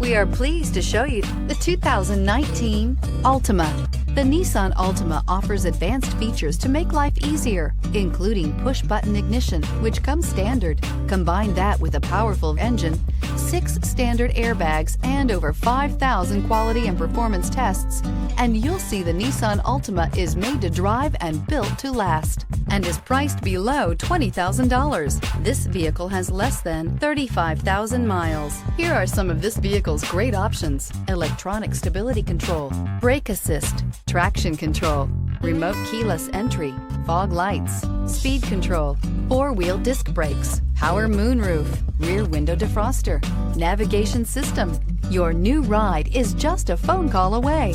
We are pleased to show you the 2019 Altima. The Nissan Altima offers advanced features to make life easier, including push-button ignition, which comes standard. Combine that with a powerful engine, 6 standard airbags, and over 5,000 quality and performance tests, and you'll see the Nissan Altima is made to drive and built to last, and is priced below $20,000. This vehicle has less than 35,000 miles. Here are some of this vehicle's great options: electronic stability control, brake assist, traction control, remote keyless entry, fog lights, speed control, 4-wheel disc brakes, power moonroof, rear window defroster, navigation system. Your new ride is just a phone call away.